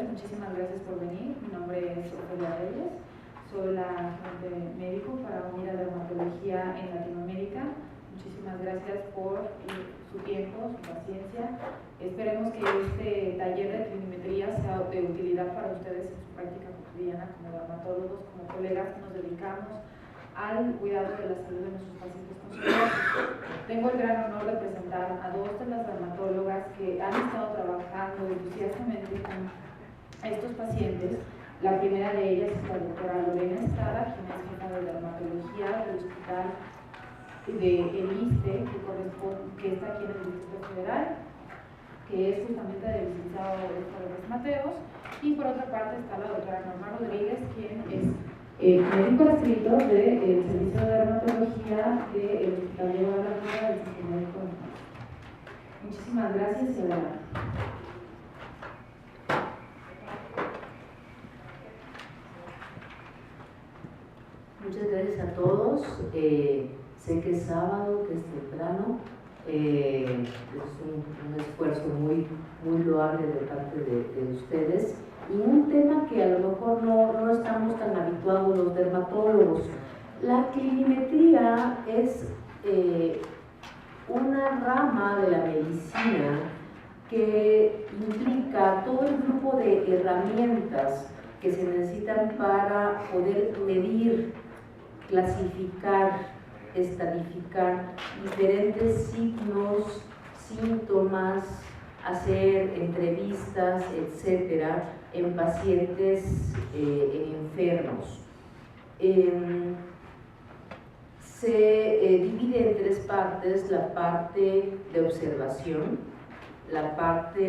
tardes, muchísimas gracias por venir. Mi nombre es Ofelia Reyes, soy la agente médico para Unida Dermatología en Latinoamérica. Muchísimas gracias por su tiempo, su paciencia. Esperemos que este taller de clinimetría sea de utilidad para ustedes en su práctica cotidiana como dermatólogos, como colegas que nos dedicamos al cuidado de la salud de nuestros pacientes con psoriasis. Tengo el gran honor de presentar a dos de las dermatólogas que han estado trabajando entusiastamente con estos pacientes. La primera de ellas es la doctora Lorena Estrada, quien es jefa de dermatología del Hospital de el ISSSTE, que está aquí en el Distrito Federal, que es justamente del licenciado Rodríguez Mateos. Y por otra parte está la doctora Norma Rodríguez, quien es médico adscrito del Servicio de Dermatología del Hospital de Guadalajara del Centro Médico de México. Muchísimas gracias y adelante. Muchas gracias a todos. Sé que es sábado, que es temprano. Es un esfuerzo muy loable de parte de ustedes. Y un tema que a lo mejor no estamos tan habituados los dermatólogos. La clinimetría es una rama de la medicina que implica todo el grupo de herramientas que se necesitan para poder medir, clasificar, estadificar diferentes signos, síntomas, hacer entrevistas, etcétera, en pacientes enfermos. Se divide en tres partes: la parte de observación, la parte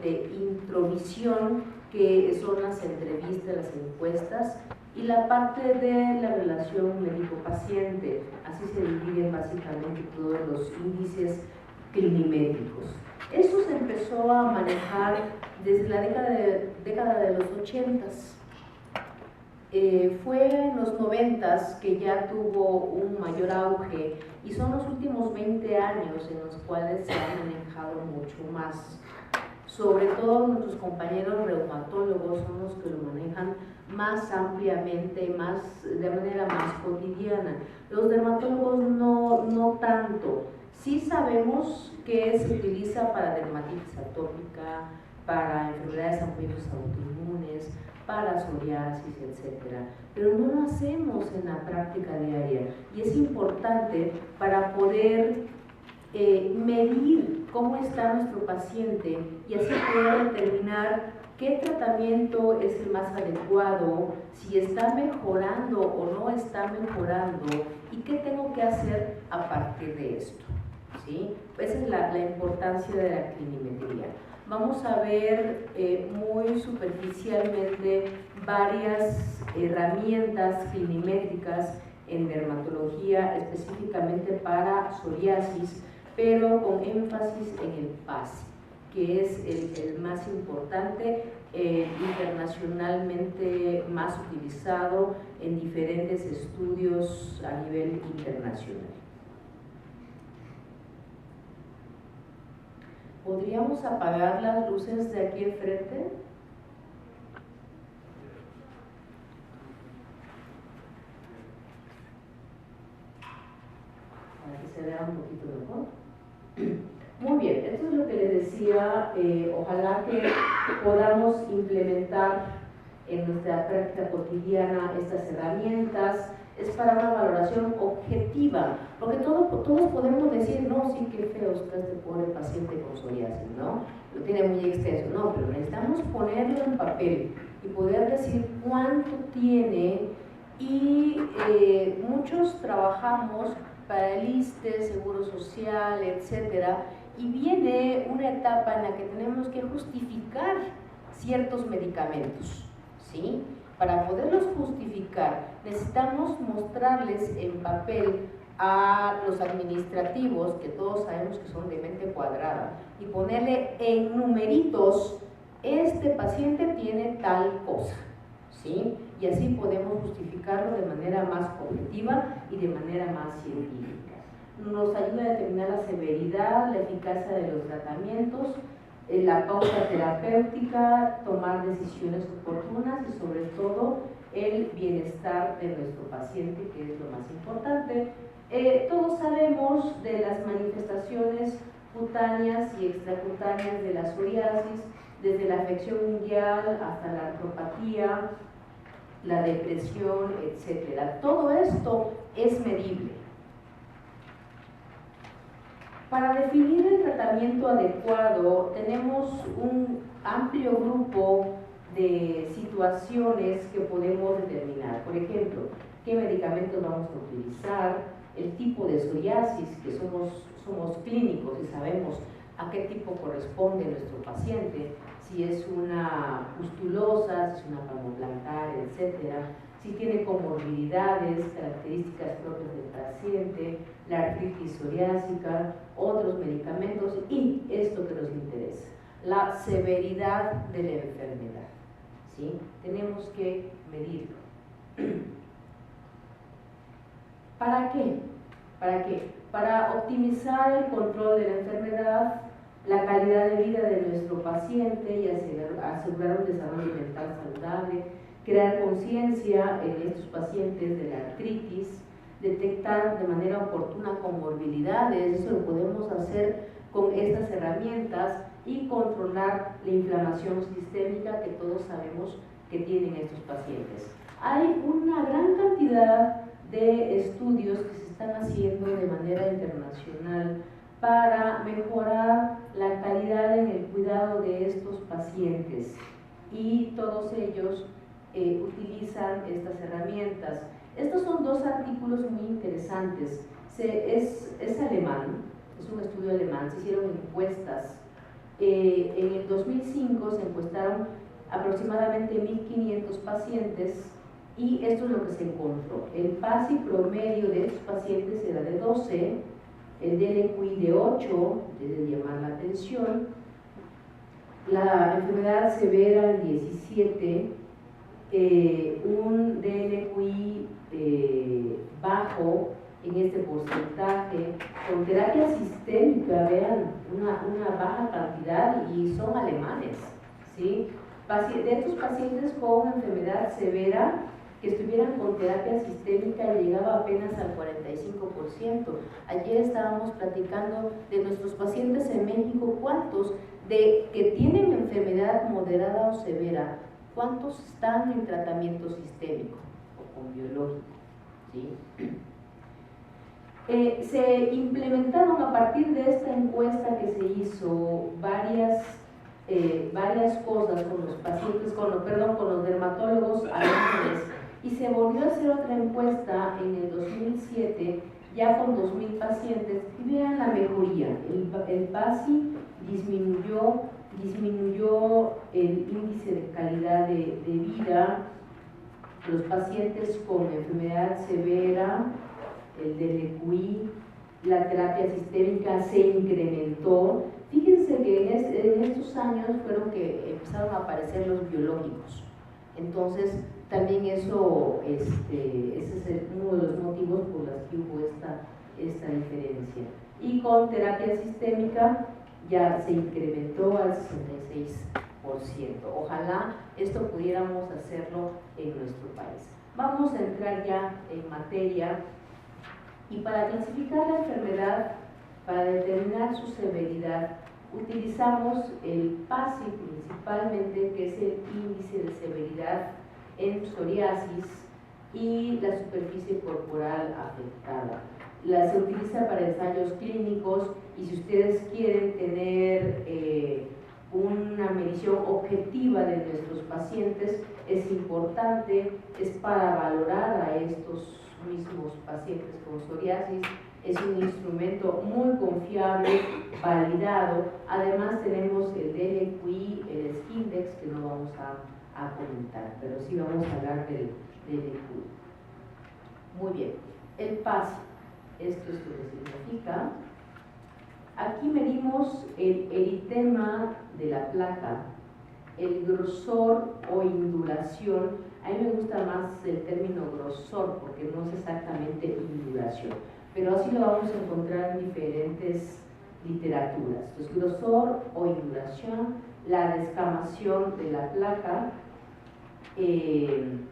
de introvisión, que son las entrevistas, las encuestas, y la parte de la relación médico-paciente. Así se dividen básicamente todos los índices clinimétricos. Eso se empezó a manejar desde la década de los 80s. Fue en los 90s que ya tuvo un mayor auge, y son los últimos 20 años en los cuales se ha manejado mucho más. Sobre todo nuestros compañeros reumatólogos son los que lo manejan más ampliamente, de manera más cotidiana. Los dermatólogos no tanto. Sí sabemos que se utiliza para dermatitis atópica, para enfermedades ampolosas autoinmunes, para psoriasis, etc. Pero no lo hacemos en la práctica diaria, y es importante para poder medir cómo está nuestro paciente y así poder determinar qué tratamiento es el más adecuado, si está mejorando o no está mejorando, y qué tengo que hacer a partir de esto, ¿sí? Esa es la importancia de la clinimetría. Vamos a ver muy superficialmente varias herramientas clinimétricas en dermatología, específicamente para psoriasis, pero con énfasis en el PASI, que es el más importante, internacionalmente más utilizado en diferentes estudios a nivel internacional. ¿Podríamos apagar las luces de aquí enfrente? Para que se vea un poquito mejor. Muy bien, esto es lo que les decía. Ojalá que podamos implementar en nuestra práctica cotidiana estas herramientas. Es para una valoración objetiva, porque todos podemos decir, no, sí, qué feo está este pobre paciente con psoriasis, ¿no? Lo tiene muy extenso, no, pero necesitamos ponerlo en papel y poder decir cuánto tiene. Y muchos trabajamos para el ISSSTE, Seguro Social, etcétera, y viene una etapa en la que tenemos que justificar ciertos medicamentos, ¿sí? Para poderlos justificar, necesitamos mostrarles en papel a los administrativos, que todos sabemos que son de mente cuadrada, y ponerle en numeritos: este paciente tiene tal cosa, ¿sí? Y así podemos justificarlo de manera más objetiva y de manera más científica. Nos ayuda a determinar la severidad, la eficacia de los tratamientos, la pausa terapéutica, tomar decisiones oportunas y sobre todo el bienestar de nuestro paciente, que es lo más importante. Todos sabemos de las manifestaciones cutáneas y extracutáneas de la psoriasis, desde la afección mundial hasta la artropatía, la depresión, etc. Todo esto es medible. Para definir el tratamiento adecuado tenemos un amplio grupo de situaciones que podemos determinar. Por ejemplo, qué medicamentos vamos a utilizar, el tipo de psoriasis, que somos clínicos y sabemos a qué tipo corresponde nuestro paciente, si es una pustulosa, si es una palmoplantar, etc. Si tiene comorbilidades, características propias del paciente, la artritis psoriásica, otros medicamentos y esto que nos interesa, la severidad de la enfermedad. ¿Sí? Tenemos que medirlo. ¿Para qué? ¿Para qué? Para optimizar el control de la enfermedad, la calidad de vida de nuestro paciente y asegurar un desarrollo mental saludable, crear conciencia en estos pacientes de la artritis, detectar de manera oportuna comorbilidades, eso lo podemos hacer con estas herramientas, y controlar la inflamación sistémica que todos sabemos que tienen estos pacientes. Hay una gran cantidad de estudios que se están haciendo de manera internacional para mejorar la calidad en el cuidado de estos pacientes y todos ellos utilizan estas herramientas. Estos son dos artículos muy interesantes. Es alemán, es un estudio alemán, se hicieron encuestas. En el 2005 se encuestaron aproximadamente 1.500 pacientes y esto es lo que se encontró. El PASI promedio de estos pacientes era de 12, el DLQI de 8, debe llamar la atención, la enfermedad severa el 17, un DLQI bajo en este porcentaje, con terapia sistémica, vean, una baja cantidad y son alemanes, ¿sí? De estos pacientes con enfermedad severa que estuvieran con terapia sistémica llegaba apenas al 45%. Ayer estábamos platicando de nuestros pacientes en México, ¿cuántos que tienen enfermedad moderada o severa, cuántos están en tratamiento sistémico o con biológico? ¿Sí? Se implementaron a partir de esta encuesta que se hizo varias cosas con los pacientes, con los dermatólogos alemanes, y se volvió a hacer otra encuesta en el 2007 ya con 2.000 pacientes y vean la mejoría. El PASI disminuyó el índice de calidad de vida. Los pacientes con enfermedad severa, el DLQI, la terapia sistémica se incrementó. Fíjense que en estos años fueron que empezaron a aparecer los biológicos. Entonces, también eso, ese es uno de los motivos por los que hubo esta diferencia. Y con terapia sistémica ya se incrementó al 66%. Ojalá esto pudiéramos hacerlo en nuestro país. Vamos a entrar ya en materia. Y para clasificar la enfermedad, para determinar su severidad, utilizamos el PASI principalmente, que es el índice de severidad en psoriasis, y la superficie corporal afectada. Se utiliza para ensayos clínicos y si ustedes quieren tener una medición objetiva de nuestros pacientes, es importante, es para valorar a estos mismos pacientes con psoriasis. Es un instrumento muy confiable, validado. Además tenemos el DLQI, el Skindex, que no vamos a comentar, pero sí vamos a hablar del DLQI. Muy bien, el PASI, esto es lo que significa. Aquí medimos el eritema de la placa, el grosor o induración. A mí me gusta más el término grosor porque no es exactamente induración, pero así lo vamos a encontrar en diferentes literaturas. Entonces, grosor o induración, la descamación de la placa, y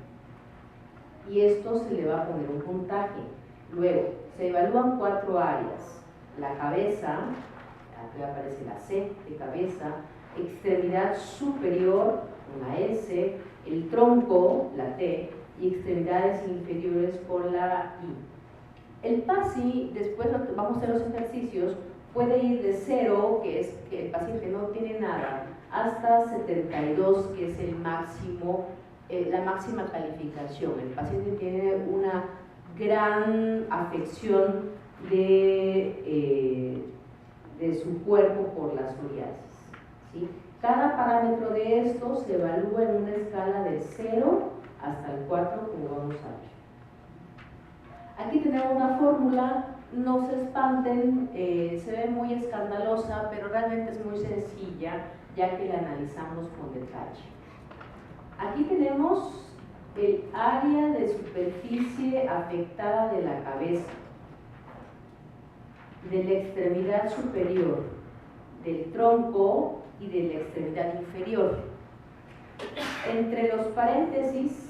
esto se le va a poner un puntaje. Luego, se evalúan 4 áreas: la cabeza, aquí aparece la C de cabeza, extremidad superior, una S, el tronco, la T, y extremidades inferiores por la I. El PASI, después vamos a hacer los ejercicios, puede ir de 0, que es que el paciente no tiene nada, hasta 72, que es el máximo, la máxima calificación. El paciente tiene una gran afección de su cuerpo por la psoriasis, ¿sí? Cada parámetro de estos se evalúa en una escala de 0 hasta el 4, como vamos a ver. Aquí tenemos una fórmula, no se espanten, se ve muy escandalosa, pero realmente es muy sencilla, ya que la analizamos con detalle. Aquí tenemos el área de superficie afectada de la cabeza, de la extremidad superior, del tronco y de la extremidad inferior. Entre los paréntesis,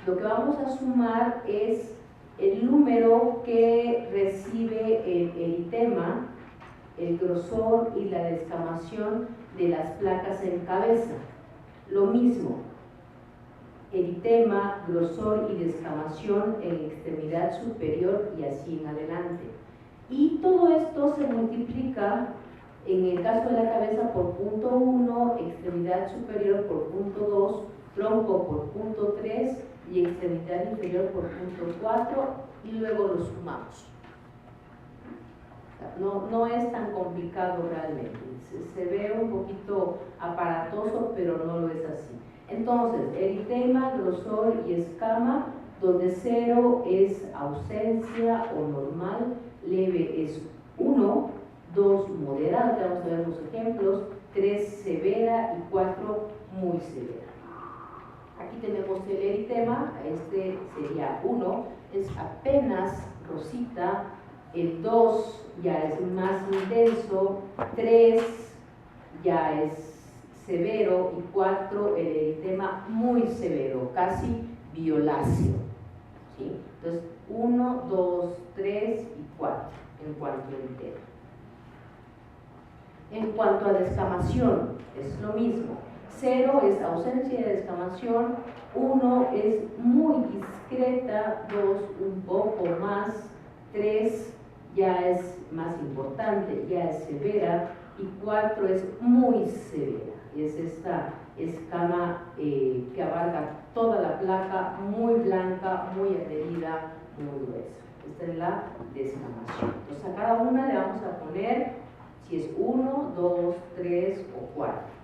lo que vamos a sumar es el número que recibe el eritema, el grosor y la descamación de las placas en cabeza. Lo mismo, eritema, grosor y descamación en extremidad superior y así en adelante. Y todo esto se multiplica, en el caso de la cabeza, por punto 1, extremidad superior por punto 2, tronco por punto 3 y extremidad inferior por punto 4, y luego lo sumamos. No es tan complicado realmente, se ve un poquito aparatoso, pero no lo es así. Entonces, eritema, grosor y escama, donde 0 es ausencia o normal, leve es 1, 2 moderada, vamos a ver los ejemplos, 3 severa y 4 muy severa. Aquí tenemos el eritema, este sería 1, es apenas rosita, el 2 ya es más intenso, 3 ya es severo y 4 el eritema muy severo, casi violáceo, ¿sí? Entonces 1, 2, 3 y 4 en cuanto a eritema. En cuanto a descamación, es lo mismo. 0 es ausencia de descamación, 1 es muy discreta, 2 un poco más, 3 ya es más importante, ya es severa, y 4 es muy severa. Es esta escama que abarca toda la placa, muy blanca, muy adherida, muy gruesa. Esta es la descamación. Entonces a cada una le vamos a poner si es 1, 2, 3 o 4.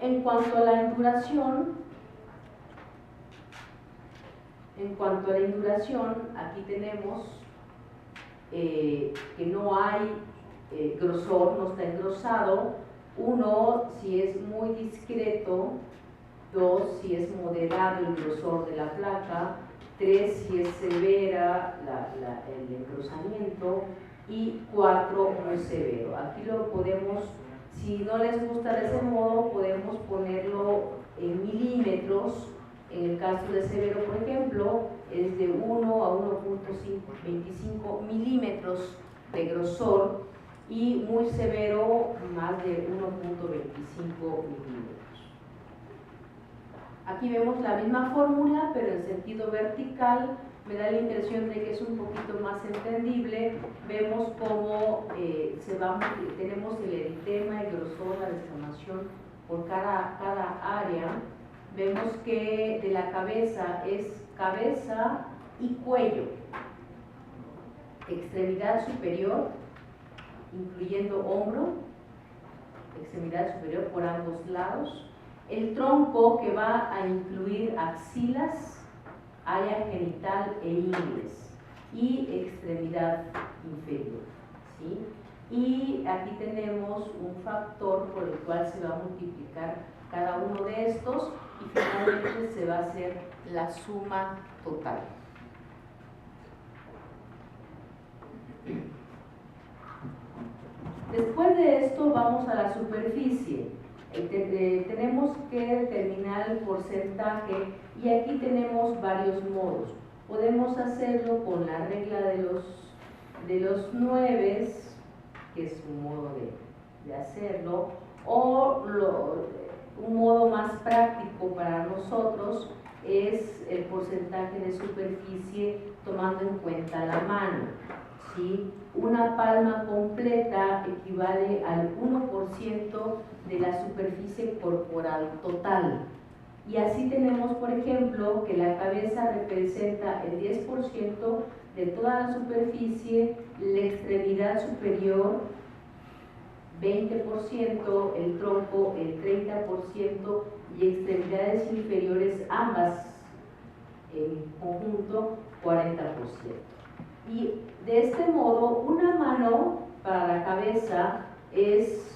En cuanto a la induración, aquí tenemos que no hay grosor, no está engrosado. 1 si es muy discreto, 2 si es moderado el grosor de la placa, 3 si es severa el engrosamiento, y 4 muy severo. Aquí lo podemos, si no les gusta de ese modo, podemos ponerlo en milímetros. En el caso de severo, por ejemplo, es de 1 a 1.25 milímetros de grosor, y muy severo más de 1.25 milímetros. Aquí vemos la misma fórmula, pero en sentido vertical. Me da la impresión de que es un poquito más entendible. Vemos cómo tenemos el eritema, el grosor, la descamación por cada área. Vemos que de la cabeza es cabeza y cuello, extremidad superior, incluyendo hombro, extremidad superior por ambos lados, el tronco, que va a incluir axilas, área genital e ingles, y extremidad inferior, ¿sí? Y aquí tenemos un factor por el cual se va a multiplicar cada uno de estos, y finalmente se va a hacer la suma total. Después de esto vamos a la superficie. Tenemos que determinar el porcentaje y aquí tenemos varios modos. Podemos hacerlo con la regla de los 9, que es un modo de hacerlo, o un modo más práctico para nosotros es el porcentaje de superficie tomando en cuenta la mano, ¿sí? Una palma completa equivale al 1% de la superficie corporal total. Y así tenemos, por ejemplo, que la cabeza representa el 10% de toda la superficie, la extremidad superior 20%, el tronco el 30% y extremidades inferiores ambas en conjunto 40%. Y de este modo una mano para la cabeza es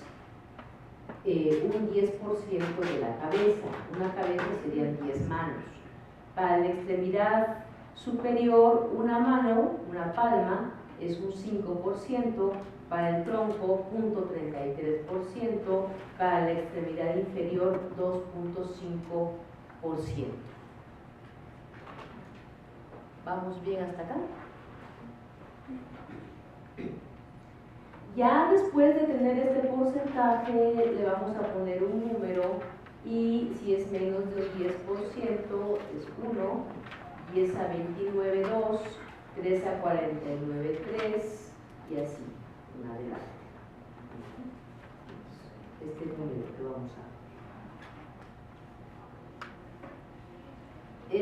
un 10% de la cabeza, una cabeza serían 10 manos. Para la extremidad superior una mano, una palma, es un 5%, para el tronco 0.33%, para la extremidad inferior 2.5%. ¿Vamos bien hasta acá? Ya después de tener este porcentaje le vamos a poner un número y si es menos del 10% es 1, 10 a 29, 2, 3 a 49, 3 y así en adelante. Este es el número que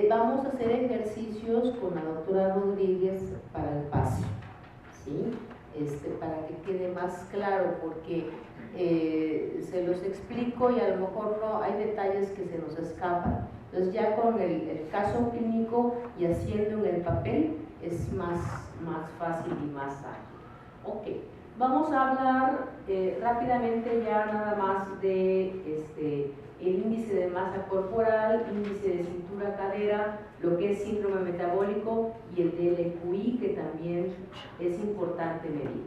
vamos a hacer ejercicios con la doctora Rodríguez para el pase, ¿sí? Para que quede más claro, porque se los explico y a lo mejor no hay detalles que se nos escapan. Entonces ya con el caso clínico y haciendo en el papel es más fácil y más ágil. Ok, vamos a hablar rápidamente ya nada más de el índice de masa corporal, índice de cintura-cadera, lo que es síndrome metabólico y el DLQI, que también es importante medir.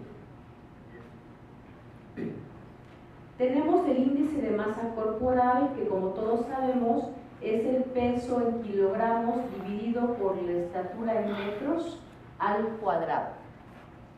Tenemos el índice de masa corporal, que como todos sabemos es el peso en kilogramos dividido por la estatura en metros al cuadrado.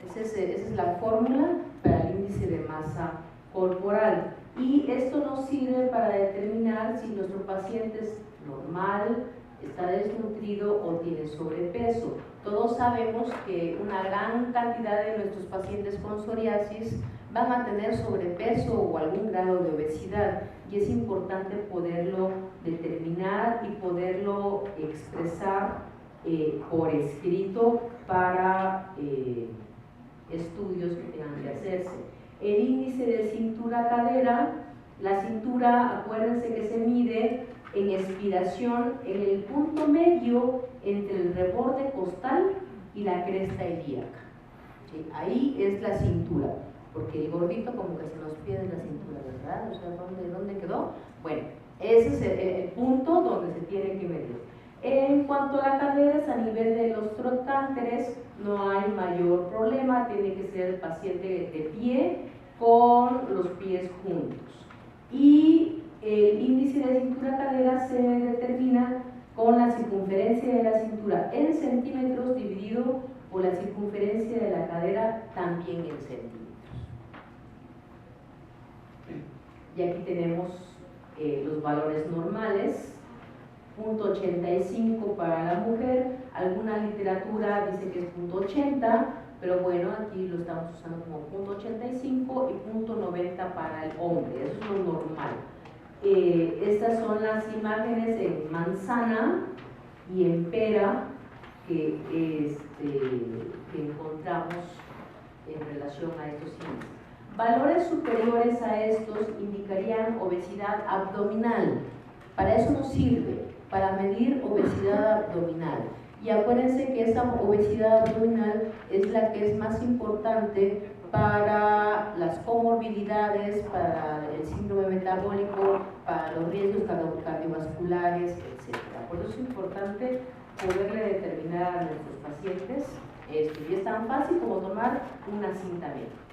Esa es la fórmula para el índice de masa corporal. Y esto nos sirve para determinar si nuestro paciente es normal, está desnutrido o tiene sobrepeso. Todos sabemos que una gran cantidad de nuestros pacientes con psoriasis van a tener sobrepeso o algún grado de obesidad y es importante poderlo determinar y poderlo expresar por escrito para estudios que tengan que hacerse. El índice de cintura-cadera, la cintura, acuérdense que se mide en expiración en el punto medio entre el reborde costal y la cresta ilíaca. ¿Sí? Ahí es la cintura, porque el gordito como que se nos pierde la cintura, ¿verdad? O sea, ¿dónde quedó? Bueno, ese es el punto donde se tiene que medir. En cuanto a la cadera, es a nivel de los trocánteres, no hay mayor problema, tiene que ser el paciente de pie con los pies juntos. Y el índice de cintura-cadera se determina con la circunferencia de la cintura en centímetros dividido por la circunferencia de la cadera también en centímetros. Y aquí tenemos los valores normales. 0.85 para la mujer, alguna literatura dice que es 0.80, pero bueno, aquí lo estamos usando como 0.85 y 0.90 para el hombre, eso es lo normal. Estas son las imágenes en manzana y en pera que encontramos en relación a estos índices. Valores superiores a estos indicarían obesidad abdominal. Para eso nos sirve, para medir obesidad abdominal. Y acuérdense que esa obesidad abdominal es la que es más importante para las comorbilidades, para el síndrome metabólico, para los riesgos cardiovasculares, etc. Por eso es importante poderle determinar a nuestros pacientes esto. Y es tan fácil como tomar una cinta médica.